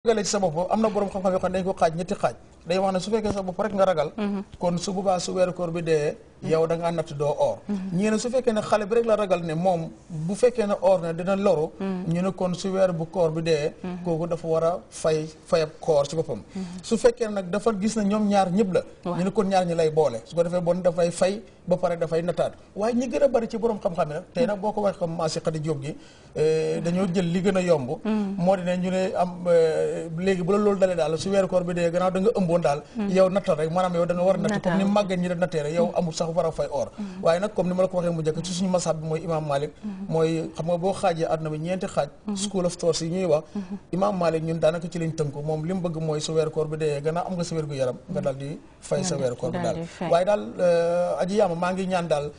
ragalee ci sa bopp am na borom xam-xam yoo xam ne dañ ko xaaj ñetti xaaj day wax ne su fekkee sa bopp rek nga ragal kon su boobaa su weeru koor bi dee yow da ngaa natt doo or ñii ne su fekkee ne xale bi rek la ragal ne moom bu fekkee ne or ne dina loru ñu ne kon su weer bu koor bi dee kooku dafa war a fayab koor ci boppam su fekkee nag dafa gis ne ñoom ñaar ñëpp la ñu ne kon ñaar ñi lay boole su ko defee bon dafay fay ba pare dafay nattaat waaye ñi gën a bari ci borom xam-xam yi nag tey nag boo ko waxee comme Maasi Xadi Jóob gi dañoo jël li gën a yomb moo di ne ñu ne am léegi bu la loolu dalee daal su weeru koor bi dee gannaaw da nga ëmboon daal yow nattal rek maanaam yow da nga war a natt comme ni màgget ñi da nattee rek yow amul sax war a fay or waaye nag comme ni ma la ko waxee mu njëkk ci suñu masab bi mooy imam Malik mooy xam nga boo xaajee àdduna bi ñeenti xaaj school of thought yi ñuy wax imam Malik ñun daanaka ci lañ tënku moom li mu bëgg mooy su weeru koor bi dee gannaaw am nga sa wér gu yaram nga daal di fay sa weeru koor bi daal waaye daal aji yaama maa ngi ñaan daal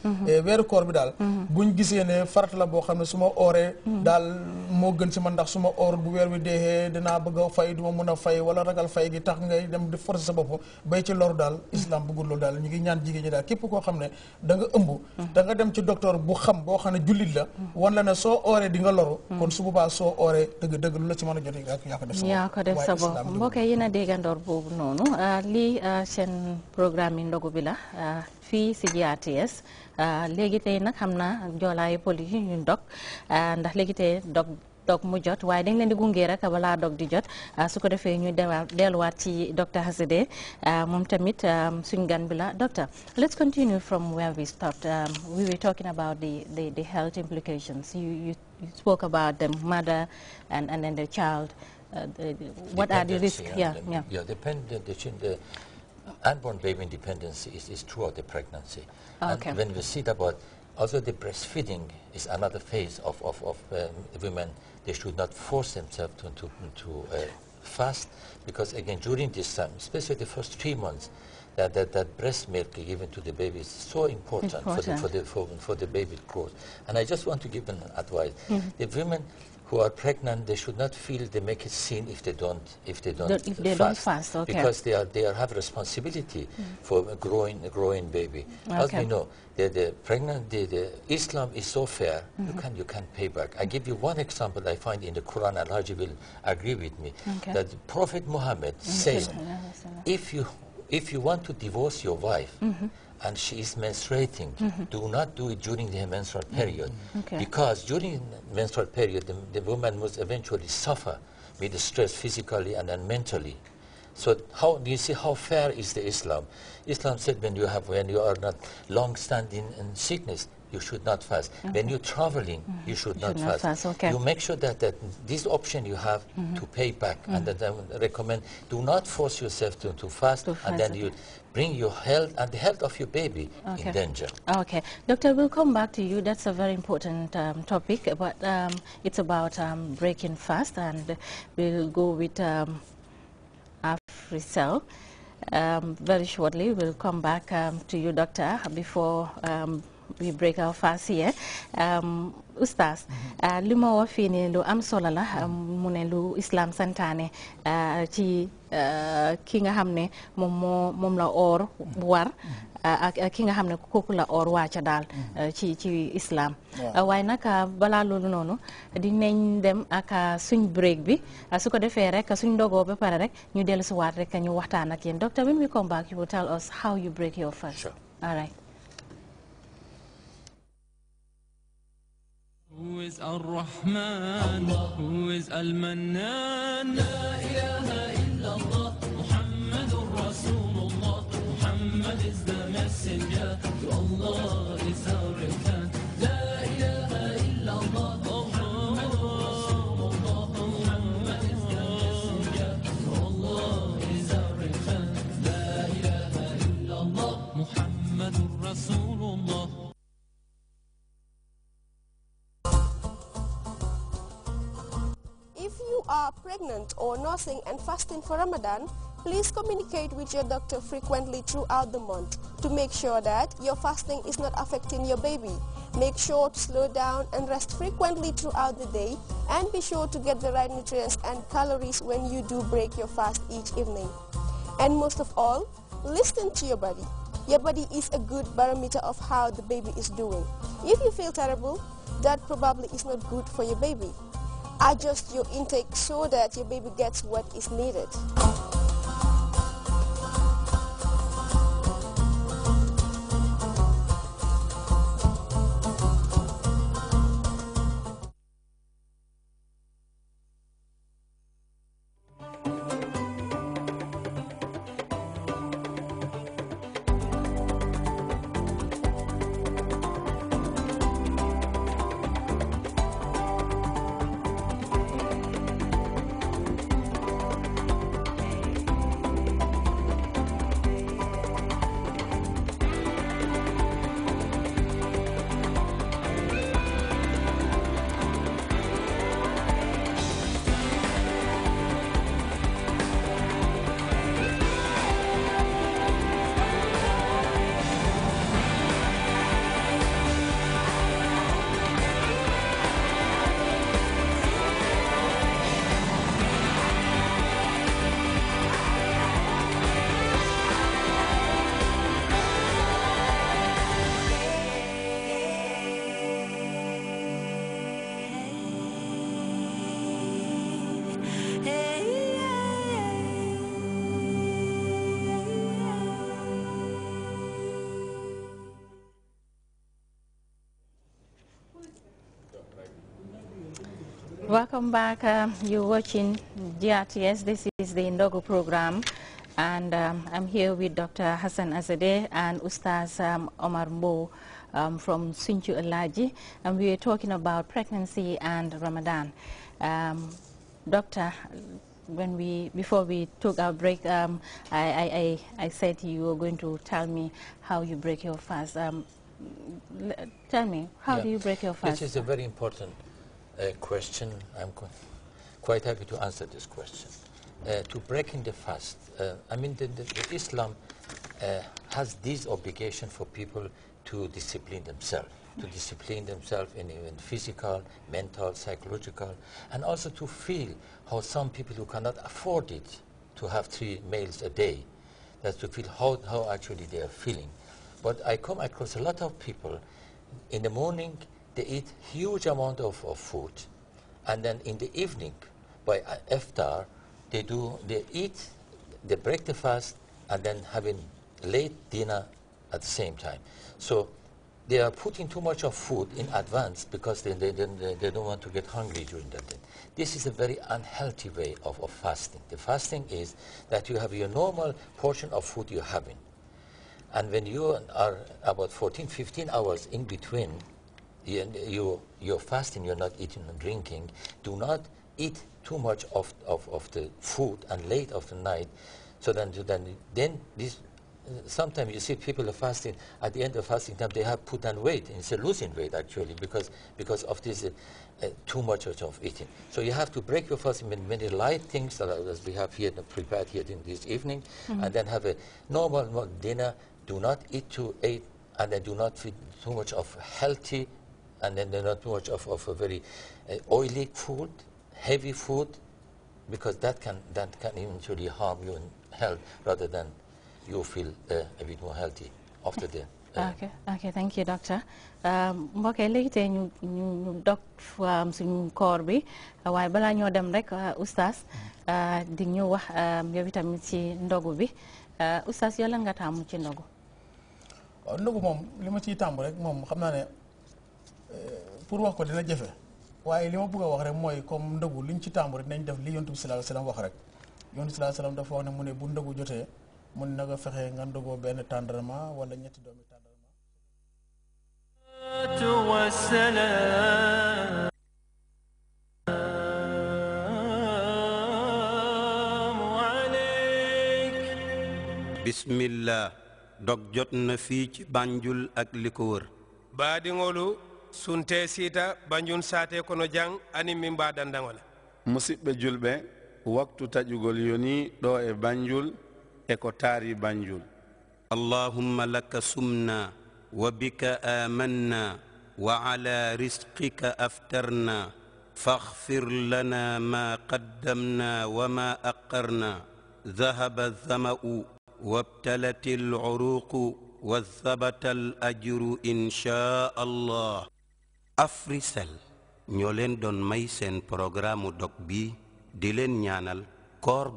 weeru koor bi daal buñ gisee ne farata la boo xam ne su ma ooree daal moo gën si man ndax su ma oor bu weer wi deexee dinaa bëgg a fay du ma mun a fay wala ragal fay gi tax ngay dem di forcer sa bopp bay ci loru daal islam bëggul loolu daal ñu ngi ñaan jigéen ñi daal képp koo xam ne da nga ëmb da nga dem ci docteur bu xam boo xam ne jullit la wan la ne soo ooree di nga loru kon su boobaa soo ooree dëgg lu la ci mën a jot yaa ko def sa bopp mbokk yi yéen a déggandoor boobu noonu lii seen programme yi ndogu bi la fii si GRTS léegi tey nag xam naa joolaayu poli yi ñu dog ndax léegi tey dog mu jot waaye dañ leen di gunge rek balaa dog di jot su ko defee ñu delluwaat ci docteur Hasside moom tamit suñ gan bi la doctor. Let's continue from where we stopped. We were talking about the health implications. You spoke about the mother and then the child. What are the risks? Yeah, the unborn baby independence is throughout the pregnancy. Okay. And when we see about also the breastfeeding is another phase of women. They should not force themselves to fast, because again during this time, especially the first 3 months, that breast milk given to the baby is so important. For the baby growth. And I just want to give an advice: the women who are pregnant, they should not feel they make it sin if they don't fast. Okay. Because they have responsibility for a growing baby. Okay. As we know, the Islam is so fair. You can pay back. I give you one example I find in the Quran, and Haji will agree with me, that the Prophet Muhammad says, if you want to divorce your wife and she is menstruating, do not do it during the menstrual period. Because during the menstrual period, the woman must eventually suffer with the stress physically and then mentally. So how do you see how fair is the Islam? Islam said when you are not long-standing in sickness, you should not fast. When you're traveling, you should not fast. You make sure that this option you have to pay back, and that I would recommend, do not force yourself to fast, and then you bring your health and the health of your baby in danger. Okay. Doctor, we'll come back to you. That's a very important topic, but it's about breaking fast, and we'll go with Afrisel. Very shortly, we'll come back to you, Doctor, before we break our fast here. Oustaz, li ma wax fii nii lu am solo la mu ne lu Islam santaane ci ki nga xam ne moom la or war ak ki nga xam ne kooku la or waaca daal ci Islam. waaye nag balaa loolu noonu dinañ dem ak suñ break bi su ko defee rek suñ ndogoo ba pare rek ñu dellu si waat rek ñu waxtaan ak yéen. Doctor, when we come back, you will tell us how you break your fast. Sure. All right. Who is Ar-Rahman? Who is Al-Mannan? La ilaha illallah, Muhammadur Rasulullah. Muhammad is the messenger, Allah is our return. La ilaha illallah, Muhammadur Rasulullah. Muhammad is the messenger, Allah is our return. La ilaha illallah, Muhammadur Rasulullah. If you are pregnant or nursing and fasting for Ramadan, please communicate with your doctor frequently throughout the month to make sure that your fasting is not affecting your baby. Make sure to slow down and rest frequently throughout the day, and be sure to get the right nutrients and calories when you do break your fast each evening. And most of all, listen to your body. Your body is a good barometer of how the baby is doing. If you feel terrible, that probably is not good for your baby. Adjust your intake so that your baby gets what is needed. Welcome back. You're watching GRTS. This is the Ndogo program, and I'm here with Dr. Hassan Azadeh and Ustaz Omar Mbo from Sunju Alaji, and we are talking about pregnancy and Ramadan. Doctor, before we took our break, I said you were going to tell me how you break your fast. Tell me, how do you break your fast? This is a very important question. I'm quite happy to answer this question. To breaking the fast, I mean, the Islam has this obligation for people to discipline themselves, in physical, mental, psychological, and also to feel how some people who cannot afford it to have 3 meals a day, that's to feel how actually they are feeling. But I come across a lot of people, in the morning they eat huge amount of food, and then in the evening by iftar they break the fast and then having late dinner at the same time. So they are putting too much of food in advance because they don't want to get hungry during that day. This is a very unhealthy way of fasting. The fasting is that you have your normal portion of food you're having, and when you are about 14-15 hours in between, you're fasting, you're not eating and drinking. Do not eat too much of the food and late of the night. So then this, sometimes you see people are fasting, at the end of fasting time they have put on weight, instead of losing weight actually, because of this too much of eating. So you have to break your fasting with many light things as we have here prepared here in this evening, and then have a normal dinner. Do not eat too late, and then do not feed too much of healthy, and then not too much of a very oily food, heavy food, because that can eventually harm your health rather than you feel a bit more healthy after the. Okay, thank you, doctor. mbokk yi léegi tey ñu dog suñu koor bi waaye balaa ñoo dem rek oustaz di ñu wax yow itamit ci ndogu bi oustaz yow lan nga taamu ci ndogu. waaw ndogu moom li ma ciy tàmb rek moom xam naa ne pour wax ko dina jafe waaye li ma bëgg a wax rek mooy comme ndogu liñ ci tàmb rek nañ def li yontu bi sallallahu alayhi wasallam wax rek yontu sallallahu alayhi wasallam dafa wax ne mu ne bu ndogu jotee mun na nga fexe nga ndogoo benn tàndarma wala 3 doomi tàndarma. bismillah dog jot na fii ci Banjul ak li ko wër baadiŋolu sunte siita Banjul saate kono jang ani min mbadandaŋo la musidɓe julɓe waktu taƴugol yoni ɗo e Banjul e ko taari Banjul. allahumma laka sumna wa bika amanna wa ala rizqika aftarna faghfir lana ma qaddamna wa ma aqarna dhahaba adh-dhama'u وابتلت العروق وثبت الأجر إن شاء الله. Africell ñoo leen doon may seen programme dog bi di leen ñaanal koor